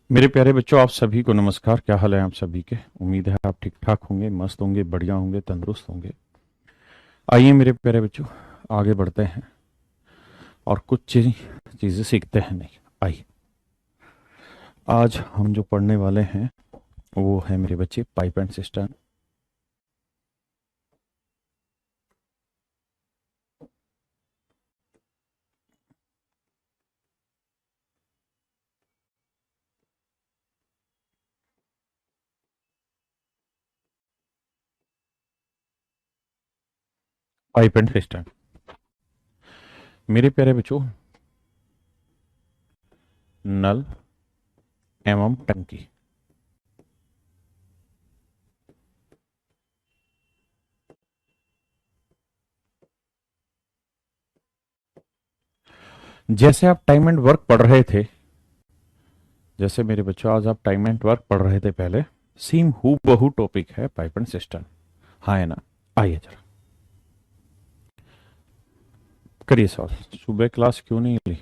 मेरे प्यारे बच्चों, आप सभी को नमस्कार। क्या हाल है आप सभी के? उम्मीद है आप ठीक ठाक होंगे, मस्त होंगे, बढ़िया होंगे, तंदुरुस्त होंगे। आइए मेरे प्यारे बच्चों, आगे बढ़ते हैं और कुछ चीज़ें सीखते हैं। नहीं, आइए आज हम जो पढ़ने वाले हैं वो है मेरे बच्चे pipe and system. Pipe and system मेरे प्यारे बच्चों, नल एवं टंकी। जैसे आप टाइम एंड वर्क पढ़ रहे थे, जैसे मेरे बच्चों आज आप टाइम एंड वर्क पढ़ रहे थे पहले, सेम हु बहु टॉपिक है पाइप एंड सिस्टम। हाँ है ना? आइए जरा करिए सवाल। सुबह क्लास क्यों नहीं ली?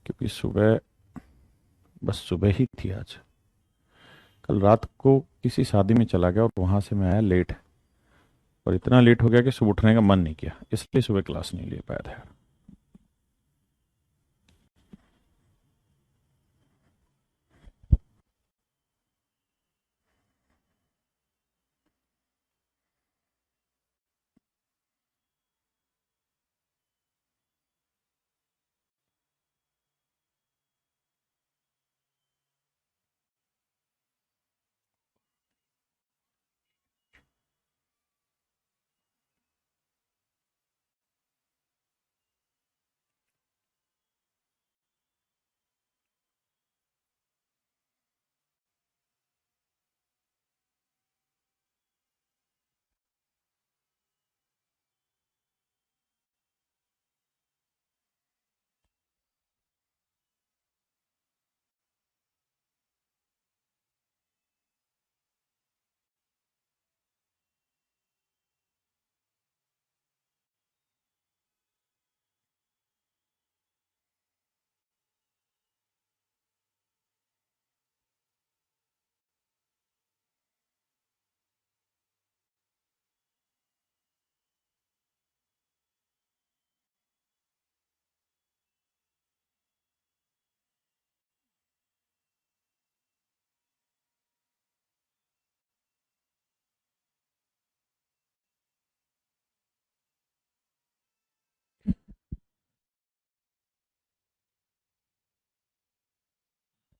क्योंकि सुबह, बस सुबह ही थी आज। कल रात को किसी शादी में चला गया और वहां से मैं आया लेट, और इतना लेट हो गया कि सुबह उठने का मन नहीं किया, इसलिए सुबह क्लास नहीं ले पाया था।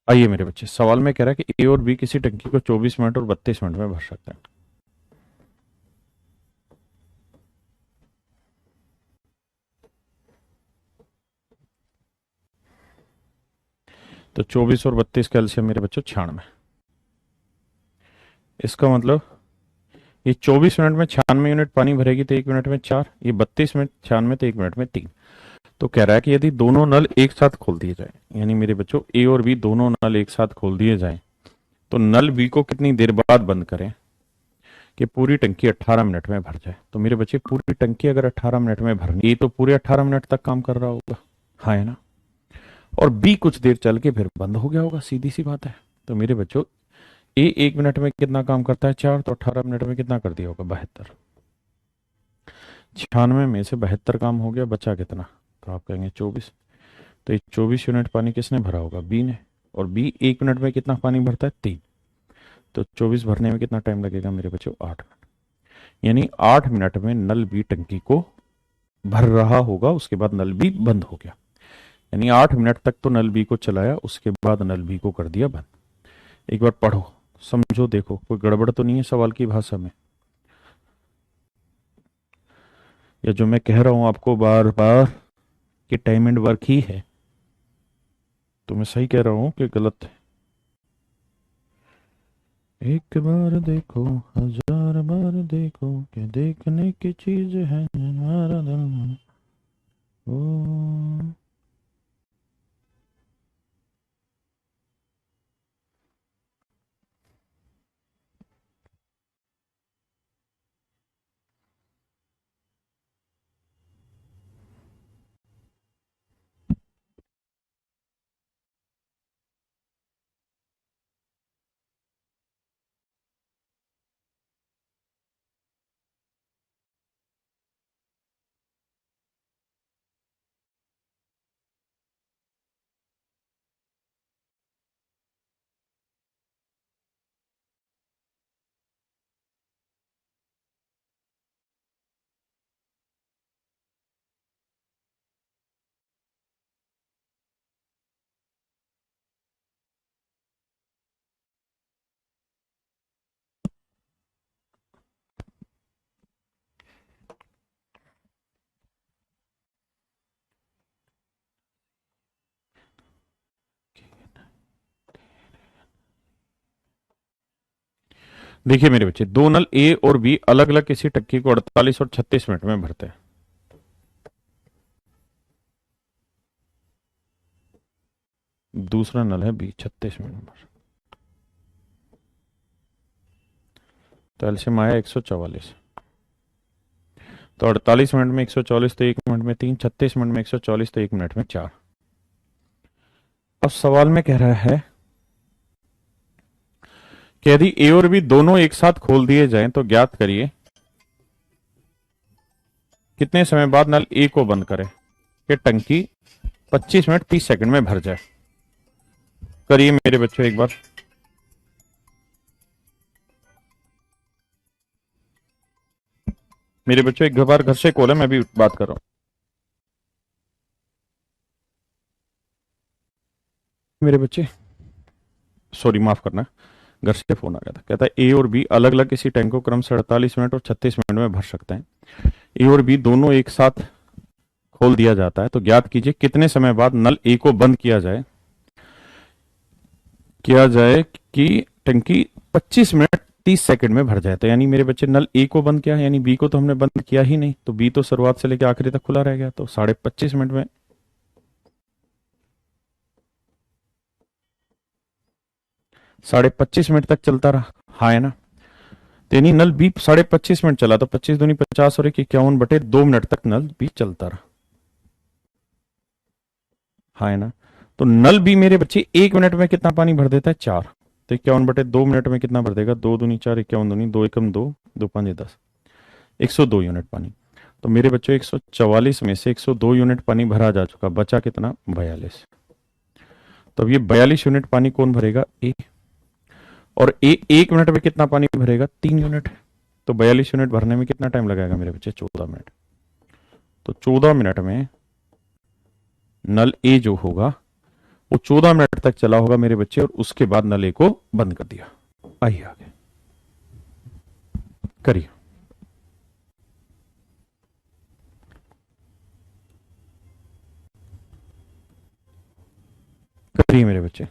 आइए मेरे बच्चे, सवाल में कह रहा है कि ए और बी किसी टंकी को 24 मिनट और 32 मिनट में भर सकते हैं। तो 24 और 32 कैल्शियम मेरे बच्चों 96। इसका मतलब ये 24 मिनट में 96 यूनिट पानी भरेगी तो 1 मिनट में 4, ये 32 मिनट 96 तो 1 मिनट में 3। तो कह रहा है कि यदि दोनों नल एक साथ खोल दिए जाए, यानी मेरे बच्चों ए और बी दोनों नल एक साथ खोल दिए जाए, तो नल बी को कितनी देर बाद बंद करें कि पूरी टंकी 18 मिनट में भर जाए। तो मेरे बच्चे पूरी टंकी अगर 18 मिनट में भरनी, ये तो पूरे 18 मिनट तक काम कर रहा होगा, हाँ है ना? और बी कुछ देर चल के फिर बंद हो गया होगा, सीधी सी बात है। तो मेरे बच्चों ए 1 मिनट में कितना काम करता है? 4, तो 18 मिनट में कितना कर दिया होगा? 72। 96 में से 72 काम हो गया, बचा कितना? तो आप कहेंगे 24। तो ये 24 यूनिट पानी किसने भरा होगा? बी ने। और बी 1 मिनट में कितना पानी भरता है? 3। तो 24 भरने में कितना टाइम लगेगा मेरे बच्चों? 8 मिनट। यानी 8 मिनट में नल बी टंकी को भर रहा होगा, उसके बाद नल बी बंद हो गया। यानी 8 मिनट तक तो नल बी को चलाया, उसके बाद नल बी को कर दिया बंद। एक बार पढ़ो, समझो, देखो कोई गड़बड़ तो नहीं है सवाल की भाषा में, या जो मैं कह रहा हूं आपको बार बार कि टाइम एंड वर्क ही है, तो मैं सही कह रहा हूं कि गलत है? एक बार देखो, हजार बार देखो, कि देखने की चीज है हमारा दिल। ओ, देखिए मेरे बच्चे, दो नल ए और बी अलग अलग किसी टंकी को 48 और 36 मिनट में भरते हैं। दूसरा नल है बी, 36 मिनट में भर, तो एलसीएम आया 144। तो 48 मिनट में 144, तो 1 मिनट में 3, 36 मिनट में 144, तो 1 मिनट में 4। अब सवाल में कह रहा है कि यदि ए और बी दोनों एक साथ खोल दिए जाएं तो ज्ञात करिए कितने समय बाद नल ए को बंद करें कि टंकी 25 मिनट 30 सेकंड में भर जाए। करिए मेरे बच्चों एक बार। मेरे बच्चों एक बार घर से कॉल है, मैं भी बात कर रहा हूं। मेरे बच्चे, सॉरी माफ करना, घर से फोन आ गया था। कहता है ए और बी अलग अलग किसी टैंक को क्रम से 48 मिनट और 36 मिनट में भर सकते हैं। ए और बी दोनों एक साथ खोल दिया जाता है तो ज्ञात कीजिए कितने समय बाद नल ए को बंद किया जाए कि टंकी 25 मिनट 30 सेकंड में भर जाए। तो यानी मेरे बच्चे नल ए को बंद किया, यानी बी को तो हमने बंद किया ही नहीं, तो बी तो शुरुआत से लेकर आखिरी तक खुला रह गया। तो 25.5 मिनट में 25.5 मिनट तक चलता रहा, हाँ है ना। तो यानी नल बी 25.5 मिनट चला, तो 25 दूनी 50 और 51/2 मिनट तक नल बी चलता रहा, हाँ है ना। तो नल बी मेरे बच्चे 1 मिनट में कितना पानी भर देता है? 4। तो 51/2 मिनट में कितना भर देगा? 2 दूनी 4, 51 दूनी 2, एकम 2, 2×5 = 10, 102 यूनिट पानी। तो मेरे बच्चों 144 में से 102 यूनिट पानी भरा जा चुका, बचा कितना? 42। तो अब ये 42 यूनिट पानी कौन भरेगा? ए। और ए 1 मिनट में कितना पानी भरेगा? 3 यूनिट। तो 42 यूनिट भरने में कितना टाइम लगाएगा मेरे बच्चे? 14 मिनट। तो 14 मिनट में नल ए जो होगा वो 14 मिनट तक चला होगा मेरे बच्चे, और उसके बाद नल ए को बंद कर दिया। आइए आगे करिए। करिए मेरे बच्चे।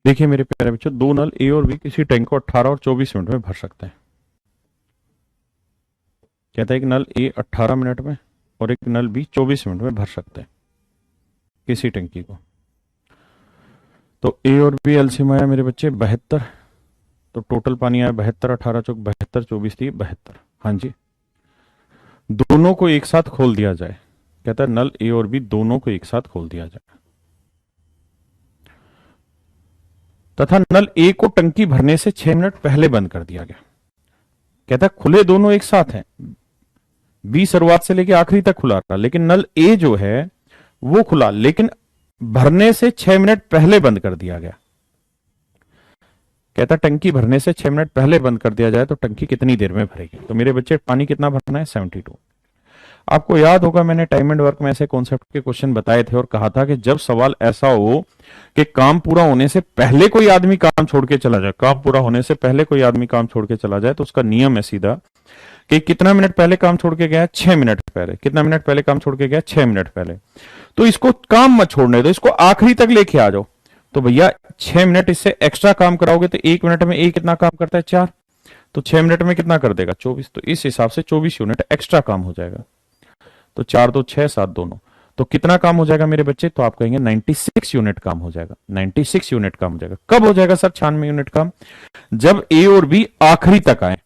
देखिए मेरे प्यारे बच्चों, दो नल ए और बी किसी टैंक को 18 और 24 मिनट में भर सकते हैं। कहता है कि नल ए 18 मिनट में और एक नल बी 24 मिनट में भर सकते हैं किसी टंकी को। तो ए और बी एलसीएम आया मेरे बच्चे 72। तो टोटल पानी आया 72, 18 चौक 72, 24 थी 72। हाँ जी, दोनों को एक साथ खोल दिया जाए। कहता है नल ए और बी दोनों को एक साथ खोल दिया जाए तथा नल ए को टंकी भरने से 6 मिनट पहले बंद कर दिया गया। कहता है खुले दोनों एक साथ हैं, बी शुरुआत से लेकर आखिरी तक खुला रहा, लेकिन नल ए जो है वो खुला, लेकिन भरने से 6 मिनट पहले बंद कर दिया गया। कहता टंकी भरने से 6 मिनट पहले बंद कर दिया जाए तो टंकी कितनी देर में भरेगी। तो मेरे बच्चे पानी कितना भरना है 72। आपको याद होगा मैंने टाइम एंड वर्क में ऐसे कॉन्सेप्ट के क्वेश्चन बताए थे और कहा था कि जब सवाल ऐसा हो कि काम पूरा होने से पहले कोई आदमी काम छोड़ के चला जाए, काम पूरा होने से पहले कोई आदमी काम छोड़ के चला जाए, तो उसका नियम है सीधा कि कितना मिनट पहले काम छोड़ के गया, 6 मिनट पहले। कितना मिनट पहले काम छोड़ के गया, 6 मिनट पहले। तो इसको काम मत छोड़ने दो, इसको आखिरी तक लेके आ जाओ। तो भैया 6 मिनट इससे एक्स्ट्रा काम कराओगे तो 1 मिनट में एक कितना काम करता है, 4। तो 6 मिनट में कितना कर देगा, 24। तो इस हिसाब से 24 यूनिट एक्स्ट्रा काम हो जाएगा। तो 4 2 6 7 दोनों, तो कितना काम हो जाएगा मेरे बच्चे, तो आप कहेंगे 96 यूनिट काम हो जाएगा। 96 यूनिट काम हो जाएगा। कब हो जाएगा सर 96 यूनिट काम, जब ए और बी आखिरी तक आए,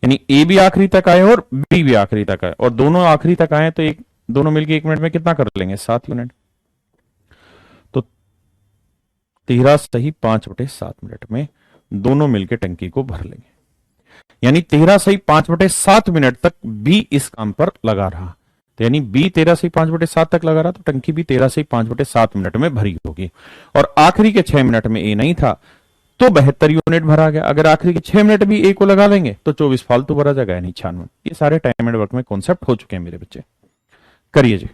यानी ए भी आखिरी तक आए और बी भी आखिरी तक आए, और दोनों आखिरी तक आए तो एक दोनों मिलकर 1 मिनट में कितना कर लेंगे, 7 यूनिट। तो 13 सही 5/7 मिनट में दोनों मिलकर टंकी को भर लेंगे। यानी 13 सही 5/7 मिनट तक बी इस काम पर लगा रहा, तो यानी बी 13 से 5/7 तक लगा रहा, तो टंकी भी 13 से 5/7 मिनट में भरी होगी। और आखिरी के 6 मिनट में ए नहीं था तो 72 यूनिट भरा गया। अगर आखिरी के 6 मिनट भी ए को लगा लेंगे तो 24 फालतू भरा जाएगा, यानी 96। ये सारे टाइम एंड वर्क में कॉन्सेप्ट हो चुके हैं मेरे बच्चे, करिए जी।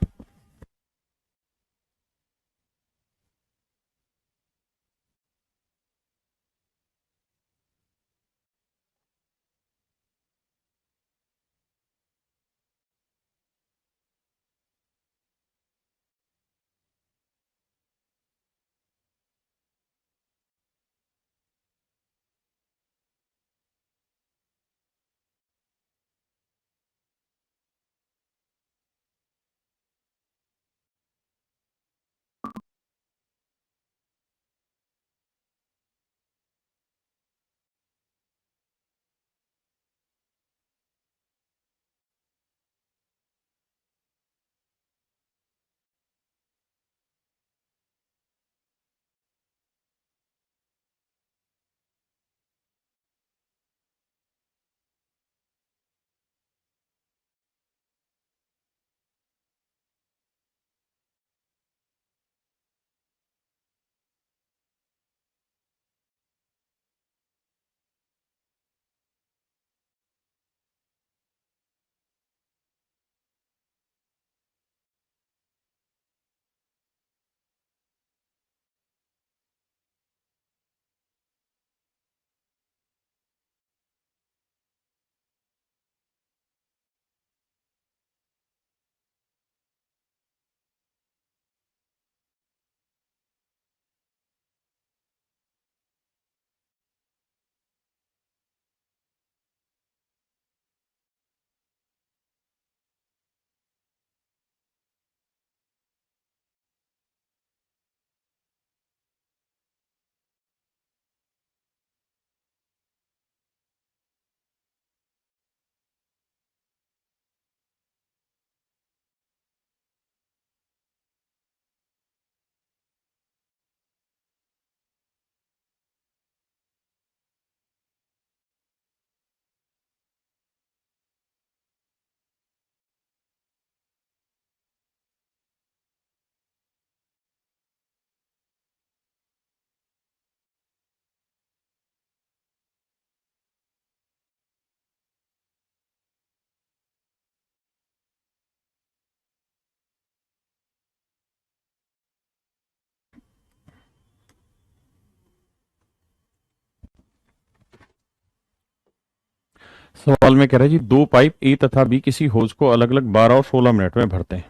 सवाल में कह रहा है जी, दो पाइप ए तथा बी किसी होज को अलग अलग 12 और 16 मिनट में भरते हैं।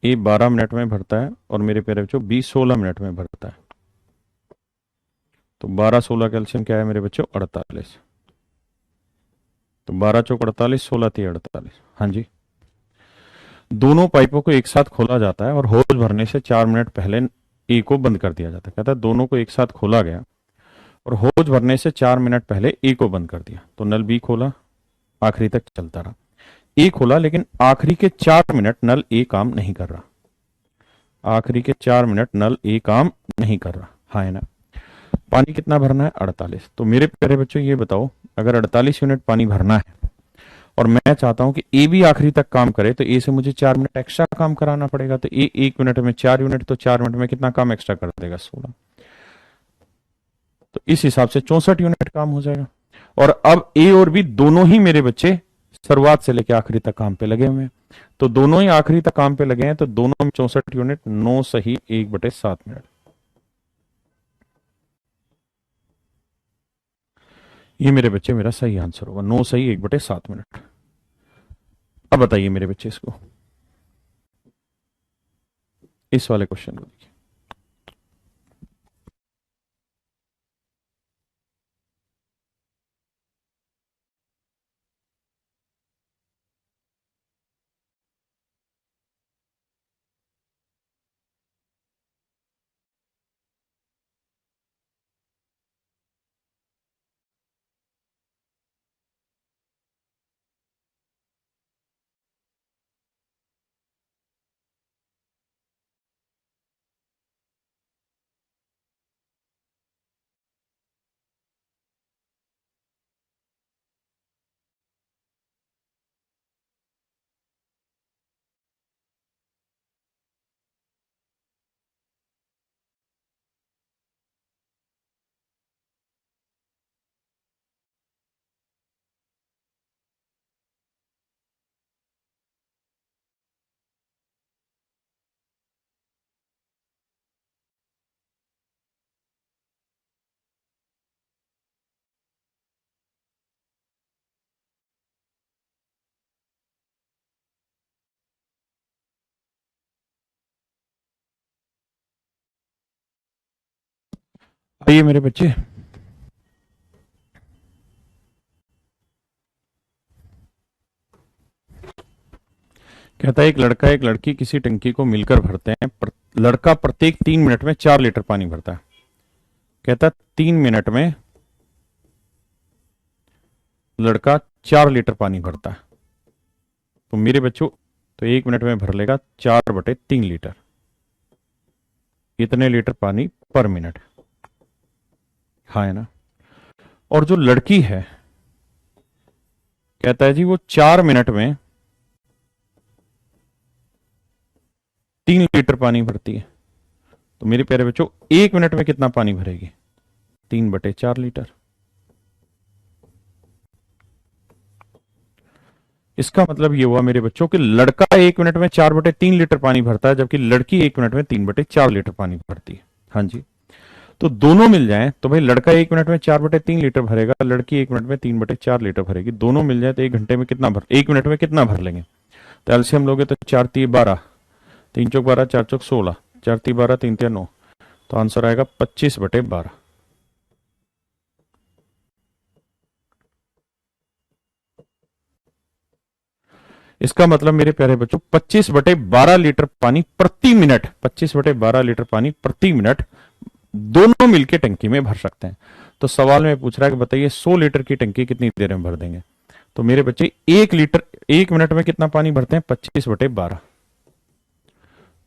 ए 12 मिनट में भरता है और मेरे प्यारे बच्चों बी 16 मिनट में भरता है। तो 12 16 कैल्शियम क्या है मेरे बच्चों, 48। तो 12 चौक 48, 16 3 48। हाँ जी, दोनों पाइपों को एक साथ खोला जाता है और होज भरने से 4 मिनट पहले ए को बंद कर दिया जाता है। कहता है दोनों को एक साथ खोला गया और होज भरने से 4 मिनट पहले ए को बंद कर दिया। तो नल बी खोला, आखिरी तक चलता रहा। ए खोला लेकिन आखिरी के 4 मिनट नल ए काम नहीं कर रहा। आखिरी के 4 मिनट नल ए काम नहीं कर रहा, हाँ है ना। पानी कितना भरना है, 48। तो मेरे प्यारे बच्चों ये बताओ, अगर 48 यूनिट पानी भरना है और मैं चाहता हूं कि ए भी आखिरी तक काम करे, तो ए से मुझे 4 मिनट एक्स्ट्रा काम कराना पड़ेगा। तो ए 1 मिनट में 4 यूनिट, तो 4 मिनट में कितना काम एक्स्ट्रा कर देगा? 16। तो इस हिसाब से 64 यूनिट काम हो जाएगा। और अब ए और बी दोनों ही मेरे बच्चे शुरुआत से लेकर आखिरी तक काम पे लगे हुए हैं, तो दोनों ही आखिरी तक काम पे लगे हैं, तो दोनों में 64 यूनिट, 9 सही 1/7 मिनट। ये मेरे बच्चे मेरा सही आंसर होगा, 9 सही 1/7 मिनट। अब बताइए मेरे बच्चे इसको, इस वाले क्वेश्चन को देखिए। आइए मेरे बच्चे, कहता है एक लड़का एक लड़की किसी टंकी को मिलकर भरते हैं, लड़का प्रत्येक 3 मिनट में 4 लीटर पानी भरता है। कहता है 3 मिनट में लड़का 4 लीटर पानी भरता है, तो मेरे बच्चों तो 1 मिनट में भर लेगा 4/3 लीटर, इतने लीटर पानी पर मिनट। हाँ है ना। और जो लड़की है, कहता है जी वो 4 मिनट में 3 लीटर पानी भरती है, तो मेरे प्यारे बच्चों 1 मिनट में कितना पानी भरेगी? 3/4 लीटर। इसका मतलब ये हुआ मेरे बच्चों कि लड़का 1 मिनट में 4/3 लीटर पानी भरता है, जबकि लड़की 1 मिनट में 3/4 लीटर पानी भरती है। हाँ जी। तो दोनों मिल जाएं तो भाई लड़का 1 मिनट में 4/3 लीटर भरेगा, लड़की 1 मिनट में 3/4 लीटर भरेगी। दोनों मिल जाए तो 1 घंटे में कितना भर, 1 मिनट में कितना भर लेंगे? तो एलसीएम लोगे तो 4×3 = 12, 3×4 = 12, 4×4 = 16, 4×3 = 12, 3×3 = 9, तो आंसर आएगा 25/12। इसका मतलब मेरे प्यारे बच्चों 25/12 लीटर पानी प्रति मिनट, 25/12 लीटर पानी प्रति मिनट दोनों मिलकर टंकी में भर सकते हैं। तो सवाल में पूछ रहा है कि बताइए 100 लीटर की टंकी कितनी देर में भर देंगे? तो मेरे बच्चे 1 लीटर 1 मिनट में कितना पानी भरते हैं? 25/12।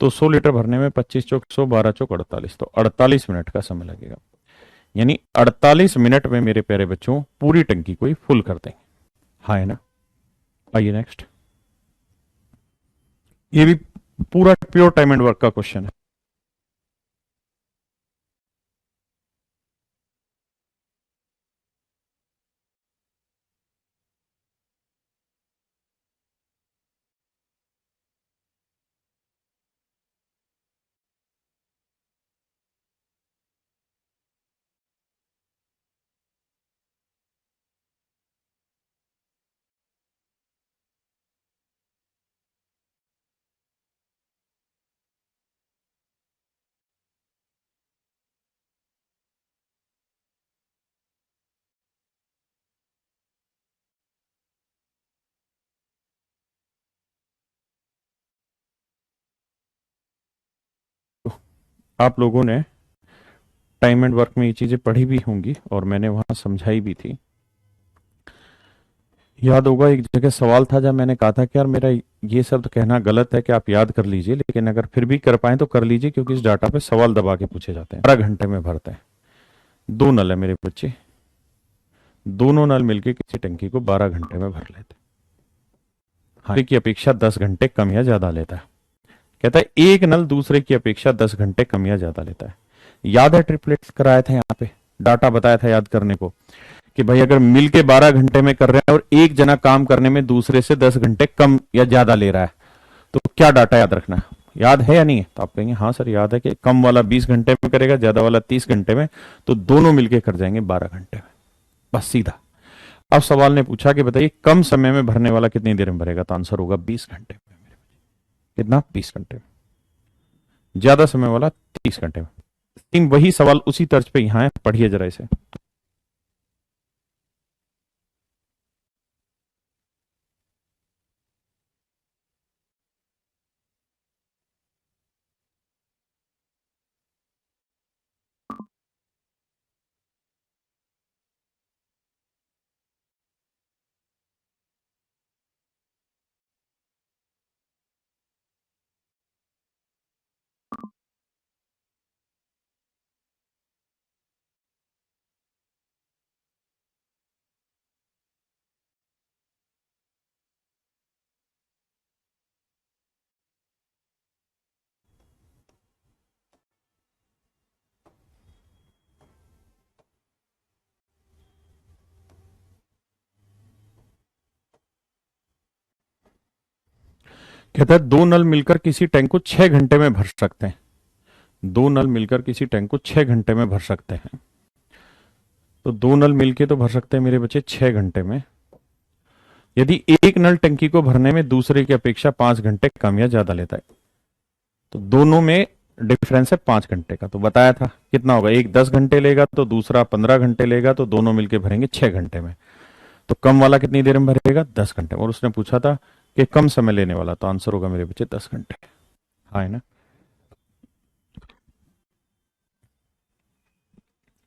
तो 100 लीटर भरने में 25 चौक 100, 12 चौक 48, तो 48 मिनट का समय लगेगा। यानी 48 मिनट में मेरे प्यारे बच्चों पूरी टंकी को ही फुल कर देंगे। हाँ है ना। आइए नेक्स्ट, ये भी पूरा प्योर टाइम एंड वर्क का क्वेश्चन है। आप लोगों ने टाइम एंड वर्क में ये चीजें पढ़ी भी होंगी और मैंने वहां समझाई भी थी। याद होगा एक जगह सवाल था जब मैंने कहा था कि यार मेरा ये शब्द कहना गलत है कि आप याद कर लीजिए, लेकिन अगर फिर भी कर पाए तो कर लीजिए, क्योंकि इस डाटा पे सवाल दबा के पूछे जाते हैं। 12 घंटे में भरता है। 2 नल है मेरे बच्चे, दोनों नल मिलके किसी टंकी को 12 घंटे में भर लेते हैं। हाँ, की अपेक्षा 10 घंटे कम या ज्यादा लेता है। कहता है एक नल दूसरे की अपेक्षा 10 घंटे कम या ज्यादा लेता है। याद है ट्रिपलेट्स कराया था यहाँ पे, डाटा बताया था याद करने को, कि भाई अगर मिल के 12 घंटे में कर रहे हैं और एक जना काम करने में दूसरे से 10 घंटे कम या ज्यादा ले रहा है, तो क्या डाटा याद रखना है? याद है या नहीं है? तो आप कहेंगे हाँ सर याद है, कि कम वाला 20 घंटे में करेगा, ज्यादा वाला 30 घंटे में, तो दोनों मिलके कर जाएंगे 12 घंटे में। बस सीधा। अब सवाल ने पूछा कि बताइए कम समय में भरने वाला कितनी देर में भरेगा, तो आंसर होगा 20 घंटे में। कितना? 20 घंटे में। ज्यादा समय वाला 30 घंटे में। लेकिन वही सवाल उसी तर्ज पे यहां है, पढ़िए जरा इसे। कहता है दो नल मिलकर किसी टैंक को 6 घंटे में भर सकते हैं। दो नल मिलकर किसी टैंक को 6 घंटे में भर सकते हैं। तो दो नल मिलके तो भर सकते हैं मेरे बच्चे 6 घंटे में, यदि एक नल टंकी को भरने में दूसरे की अपेक्षा 5 घंटे कम या ज्यादा लेता है। तो दोनों में डिफरेंस है 5 घंटे का। तो बताया था कितना होगा, एक 10 घंटे लेगा तो दूसरा 15 घंटे लेगा, तो दोनों मिलके भरेंगे 6 घंटे में। तो कम वाला कितनी देर में भरेगा? 10 घंटे में। और उसने पूछा था कि कम समय लेने वाला, तो आंसर होगा मेरे बच्चे 10 घंटे। हाँ है ना?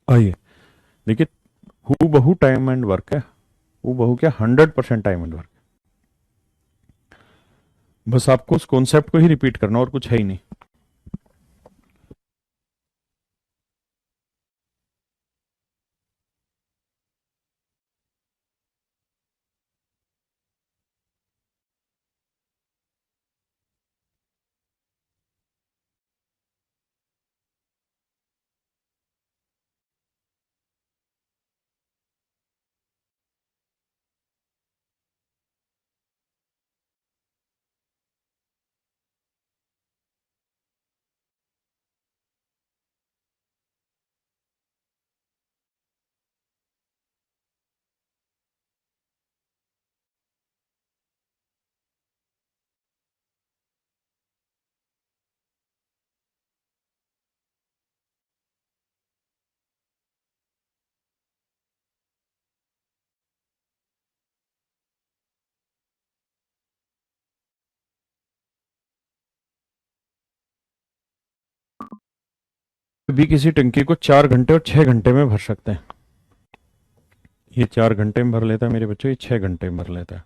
आइए देखिए, हु बहु टाइम एंड वर्क है। हु बहु क्या, 100% टाइम एंड वर्क। बस आपको उस कॉन्सेप्ट को ही रिपीट करना और कुछ है ही नहीं। भी किसी टंकी को 4 घंटे और 6 घंटे में भर सकते हैं। ये 4 घंटे में भर लेता है मेरे बच्चों, ये 6 घंटे में भर लेता है।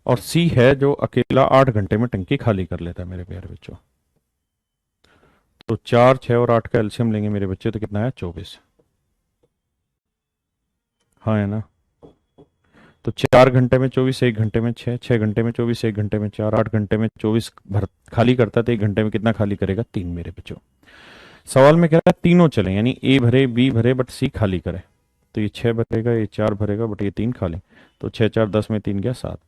और सी है जो अकेला 8 घंटे में टंकी खाली कर लेता है मेरे प्यारे बच्चों। तो 4, 6 और 8 का एल्सियम लेंगे मेरे बच्चे, तो कितना है? 24। हाँ है ना? तो 4 घंटे में 24, 1 घंटे में 6, 6 घंटे में 24, 1 घंटे में 4, 8 घंटे में 24 भर खाली करता है, तो 1 घंटे में कितना खाली करेगा? 3 मेरे बच्चों। सवाल में कह रहा है तीनों चले, यानी ए भरे, बी भरे, बट सी खाली करे। तो ये 6 भरेगा, ये 4 भरेगा, बट ये 3 खाली। तो 6 4 10 में 3 गया 7।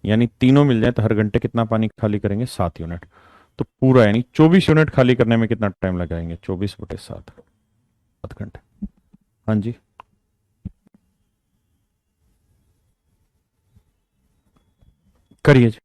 यानी तीनों मिल जाए तो हर घंटे कितना पानी खाली करेंगे? 7 यूनिट। तो पूरा यानी 24 यूनिट खाली करने में कितना टाइम लगाएंगे? 24/7, 7 घंटे। हाँ जी। करिए जी।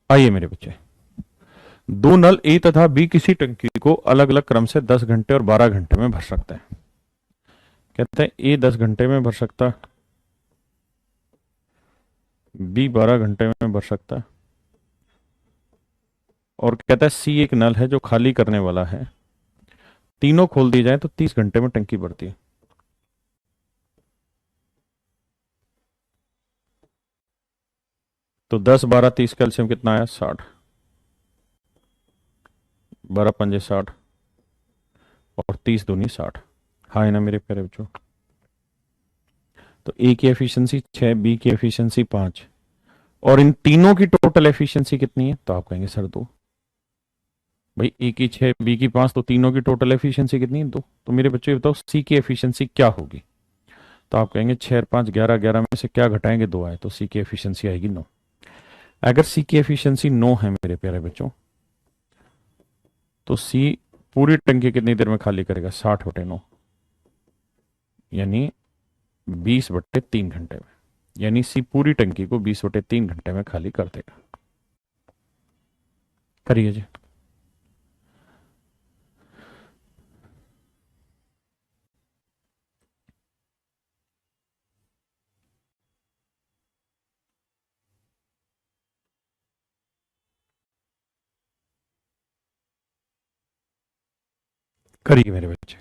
आइए मेरे बच्चे, दो नल ए तथा बी किसी टंकी को अलग अलग क्रम से 10 घंटे और 12 घंटे में भर सकते हैं। कहते हैं ए 10 घंटे में भर सकता है, बी 12 घंटे में भर सकता है, और कहता है सी एक नल है जो खाली करने वाला है। तीनों खोल दिए जाए तो 30 घंटे में टंकी भरती है। तो 10 12 30 कैल्शियम कितना आया? 60। 12 पंजे 60 और 30 दूनी 60। हाँ है ना मेरे प्यारे बच्चों? तो ए की एफिशिएंसी 6, बी की एफिशिएंसी 5, और इन तीनों की टोटल एफिशिएंसी कितनी है? तो आप कहेंगे सर 2। भाई ए की 6, बी की 5, तो तीनों की टोटल एफिशिएंसी कितनी है? 2। तो मेरे बच्चों ये बताओ सी की एफिशिएंसी क्या होगी? तो आप कहेंगे 6 और 5 11, 11 में से क्या घटाएंगे? 2 आए, तो सी की एफिशिएंसी आएगी 9। अगर सी की एफिशिएंसी 9 है मेरे प्यारे बच्चों, तो सी पूरी टंकी कितनी देर में खाली करेगा? 60/9, यानी 20/3 घंटे में। यानी सी पूरी टंकी को 20/3 घंटे में खाली कर देगा। करिए जी। करिए मेरे बच्चे।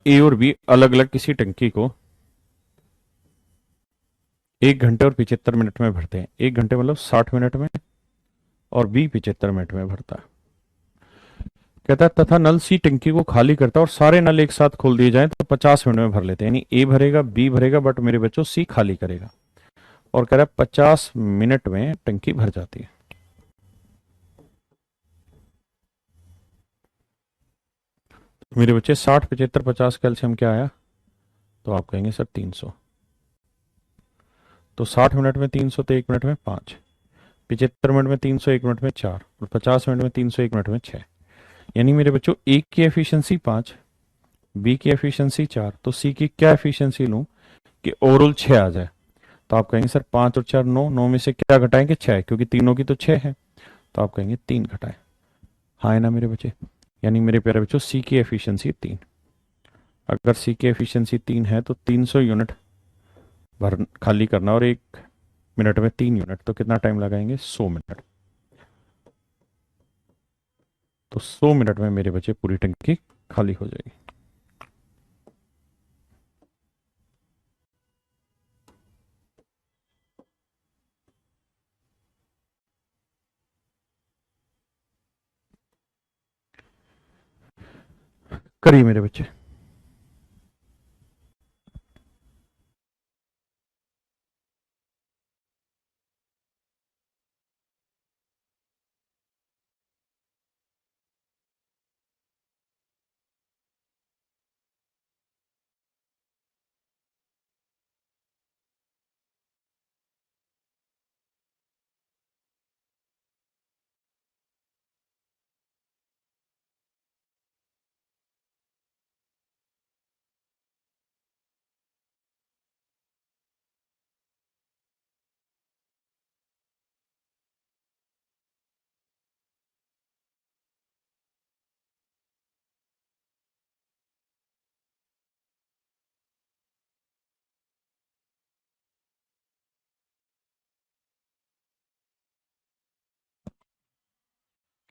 ए और बी अलग अलग किसी टंकी को 1 घंटे और 75 मिनट में भरते हैं। 1 घंटे मतलब 60 मिनट में, और बी 75 मिनट में भरता है। कहता है तथा नल सी टंकी को खाली करता है, और सारे नल एक साथ खोल दिए जाएं तो 50 मिनट में भर लेते हैं। यानी ए भरेगा, बी भरेगा, बट मेरे बच्चों सी खाली करेगा। और कह रहा है 50 मिनट में टंकी भर जाती है। तो मेरे बच्चे 60 75 50 कैल्शियम क्या आया? तो आप कहेंगे सर 300। तो 60 मिनट में 300, तो 1 मिनट में 5, 75 मिनट में 300, 1 मिनट में 4, और 50 मिनट में 300, 1 मिनट में 6। यानी मेरे बच्चों ए की एफिशिएंसी 5, बी की एफिशिएंसी 4, तो सी की क्या एफिशिएंसी लूं कि ओवरऑल 6 आ जाए? तो आप कहेंगे सर 5 और 4 9, 9 में से क्या घटाएंगे? 6, क्योंकि तीनों की तो 6 है। तो आप कहेंगे 3 घटाए। हाँ है ना मेरे बच्चे? यानी मेरे प्यारे बच्चों सी की एफिशिएंसी 3। अगर सी की एफिशिएंसी 3 है तो 300 यूनिट भर खाली करना, और 1 मिनट में 3 यूनिट, तो कितना टाइम लगाएंगे? 100 मिनट। तो 100 मिनट में मेरे बच्चे पूरी टंकी खाली हो जाएगी। करिए मेरे बच्चे।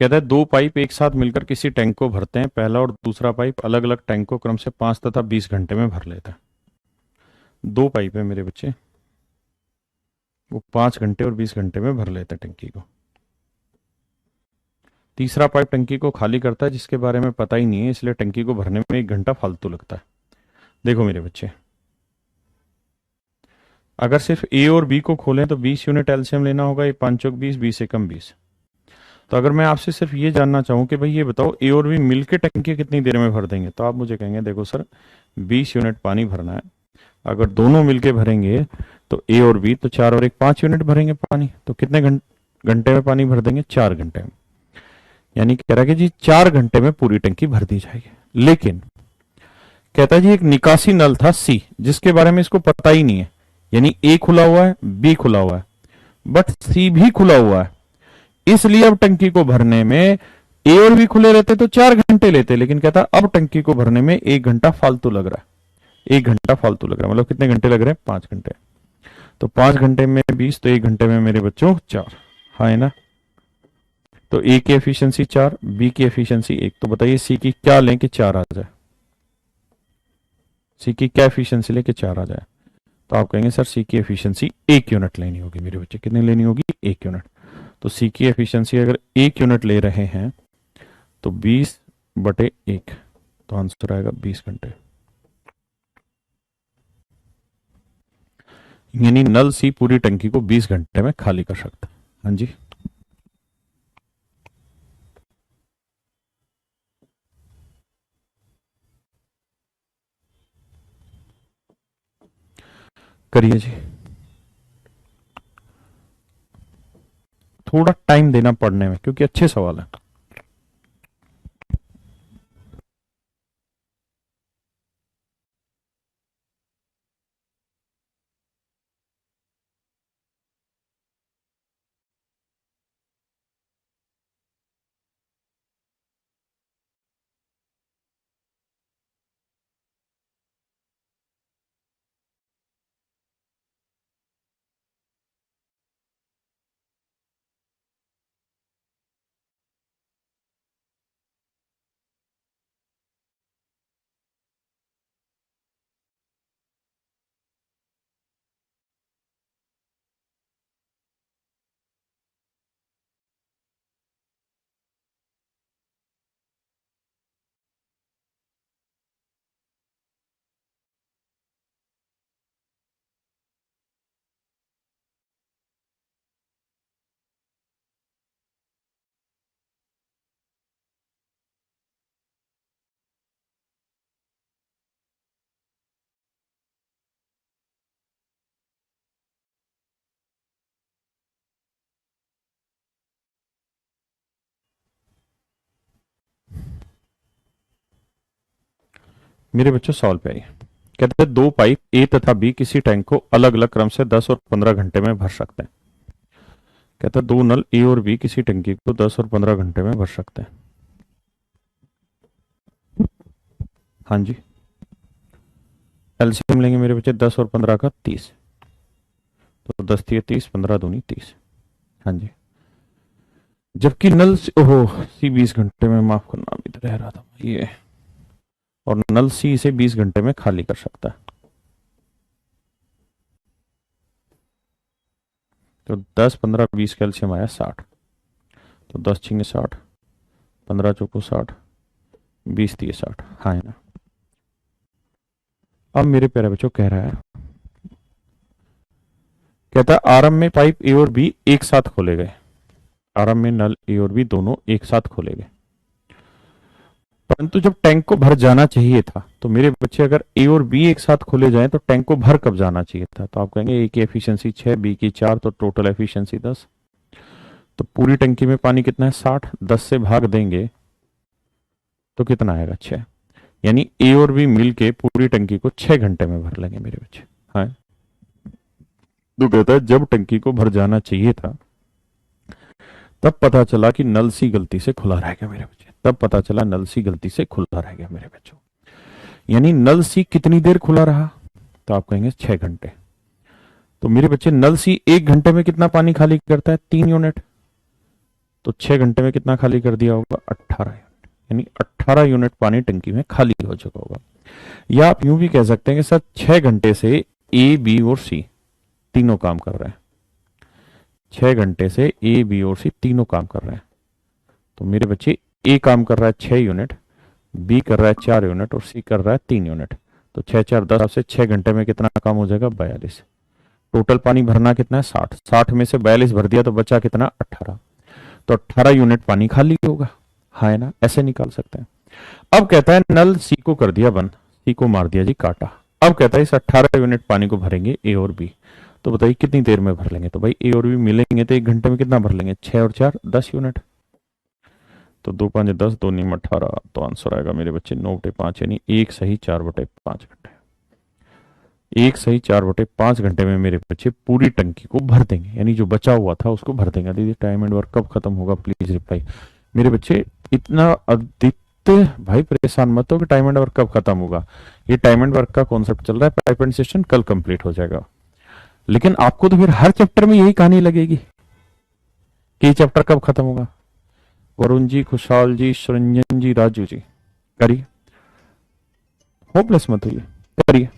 कहता है दो पाइप एक साथ मिलकर किसी टैंक को भरते हैं। पहला और दूसरा पाइप अलग अलग टैंक को क्रम से 5 तथा 20 घंटे में भर लेता है। दो पाइप है मेरे बच्चे, वो 5 घंटे और 20 घंटे में भर लेते हैं टंकी को। तीसरा पाइप टंकी को खाली करता है जिसके बारे में पता ही नहीं है, इसलिए टंकी को भरने में 1 घंटा फालतू लगता है। देखो मेरे बच्चे, अगर सिर्फ ए और बी को खोलें तो 20 यूनिट एलसीएम लेना होगा, ये 5 चौक 20, 20 एकम 20। तो अगर मैं आपसे सिर्फ ये जानना चाहूँ कि भाई ये बताओ ए और बी मिलके टंकी कितनी देर में भर देंगे, तो आप मुझे कहेंगे देखो सर 20 यूनिट पानी भरना है, अगर दोनों मिलके भरेंगे तो ए और बी तो 4 और 1 5 यूनिट भरेंगे पानी, तो कितने घंटे में पानी भर देंगे? 4 घंटे में। यानी कह रहा है कि जी 4 घंटे में पूरी टंकी भर दी जाएगी। लेकिन कहता है जी एक निकासी नल था सी, जिसके बारे में इसको पता ही नहीं है, यानी ए खुला हुआ है, बी खुला हुआ है, बट सी भी खुला हुआ है, इसलिए अब टंकी को भरने में ए और बी खुले रहते तो 4 घंटे लेते, लेकिन कहता अब टंकी को भरने में 1 घंटा फालतू लग रहा है। 1 घंटा फालतू लग रहा है, मतलब कितने घंटे लग रहे हैं? 5 घंटे। तो 5 घंटे में 20, तो 1 घंटे में मेरे बच्चों 4, हाँ है ना। तो ए की एफिशिएंसी 4, बी की एफिशिएंसी 1, तो बताइए सी की क्या लें कि 4 आ जाए? सी की क्या एफिशिएंसी लें कि 4 आ जाए? तो आप कहेंगे सर सी की एफिशिएंसी 1 यूनिट लेनी होगी मेरे बच्चे। कितनी लेनी होगी? 1 यूनिट। तो सी की एफिशिएंसी अगर 1 यूनिट ले रहे हैं तो 20/1, तो आंसर आएगा 20 घंटे। यानी नल सी पूरी टंकी को 20 घंटे में खाली कर सकता है। हाँ जी, करिए जी। थोड़ा टाइम देना पढ़ने में, क्योंकि अच्छे सवाल है। मेरे बच्चों सवाल पे आइए। कहते हैं 2 पाइप ए तथा बी किसी टैंक को अलग अलग क्रम से 10 और 15 घंटे में भर सकते हैं। कहता है 2 नल ए और बी किसी टंकी को 10 और 15 घंटे में भर सकते हैं। हाँ जी, एलसीएम लेंगे मेरे बच्चे 10 और 15 का 30, तो 10 3 30, 15 दूनी 30। हाँ जी, जबकि नल ओहो सी 20 घंटे में, माफ करना अभी तो रह रहा था ये, और नल सी इसे 20 घंटे में खाली कर सकता है। तो 10 15 20 कैल्शियम आया 60, तो 10 छिंगे 60, 15 चौको 60, 20 दिए 60, हाँ है ना। अब मेरे प्यारे बच्चों कह रहा है, कहता है आरंभ में पाइप ए और बी एक साथ खोले गए। आरंभ में नल ए और बी दोनों एक साथ खोले गए, परंतु जब टैंक को भर जाना चाहिए था, तो मेरे बच्चे अगर ए और बी एक साथ खोले जाएं तो टैंक को भर कब जाना चाहिए था? तो आप कहेंगे ए की एफिशिएंसी 6, बी की 4, तो टोटल एफिशिएंसी 10। तो पूरी टंकी में पानी कितना है? 60, 10 से भाग देंगे तो कितना आएगा? 6। यानी ए और बी मिलके पूरी टंकी को 6 घंटे में भर लेंगे मेरे बच्चे। हाँ, तो कहता है जब टंकी को भर जाना चाहिए था तब पता चला कि नल सी गलती से खुला रह गया मेरे बच्चे। तब पता चला नल सी गलती से खुला रह गया मेरे बच्चों। यानी नल सी कितनी देर खुला रहा? तो आप कहेंगे 6 घंटे। तो मेरे बच्चे नल सी 1 घंटे में कितना पानी खाली करता है? 3 यूनिट। तो 6 घंटे में कितना खाली कर दिया होगा? 18 यूनिट। यानी 18 यूनिट पानी टंकी में खाली हो चुका होगा। या आप यूं भी कह सकते हैं कि सर 6 घंटे से ए बी और सी तीनों काम कर रहे हैं। 6 घंटे से ए बी और सी तीनों काम कर रहे हैं, तो मेरे बच्चे ए काम कर रहा है 6 यूनिट, बी कर रहा है 4 यूनिट और सी कर रहा है 3 यूनिट। तो 6 4 10 से 6 घंटे में कितना काम हो जाएगा? 42। टोटल पानी भरना कितना है? 60। 60 में से 42 भर दिया तो बचा कितना? 18। तो 18 यूनिट पानी खाली होगा, हाँ है ना? ऐसे निकाल सकते हैं। अब कहता है नल सी को कर दिया बंद, सी को मार दिया जी काटा। अब कहता है इस 18 यूनिट पानी को भरेंगे ए और बी। तो बताइए कितनी देर में भर लेंगे? तो भाई ए और बी मिलेंगे तो 1 घंटे में कितना भर लेंगे? 6 और 4 10 यूनिट। तो 2 5 10, 2 9 18। तो आंसर आएगा मेरे बच्चे 9/5, यानी 1 सही 4/5 घंटे। 1 सही 4/5 घंटे में मेरे बच्चे पूरी टंकी को भर देंगे, यानी जो बचा हुआ था उसको भर देंगे। दीदी टाइम एंड वर्क कब खत्म होगा? Please reply. मेरे बच्चे इतना आदित्य भाई परेशान मत हो कि टाइम एंड वर्क कब खत्म होगा। ये टाइम एंड वर्क का कॉन्सेप्ट चल रहा है, पाइप एंड सेशन कल कंप्लीट हो जाएगा। लेकिन आपको तो फिर हर चैप्टर में यही कहानी लगेगी कि ये चैप्टर कब खत्म होगा। वरुण जी, खुशहाल जी, सुरंजन जी, राजू जी, करिए, होपलेस मत होइए, करिए।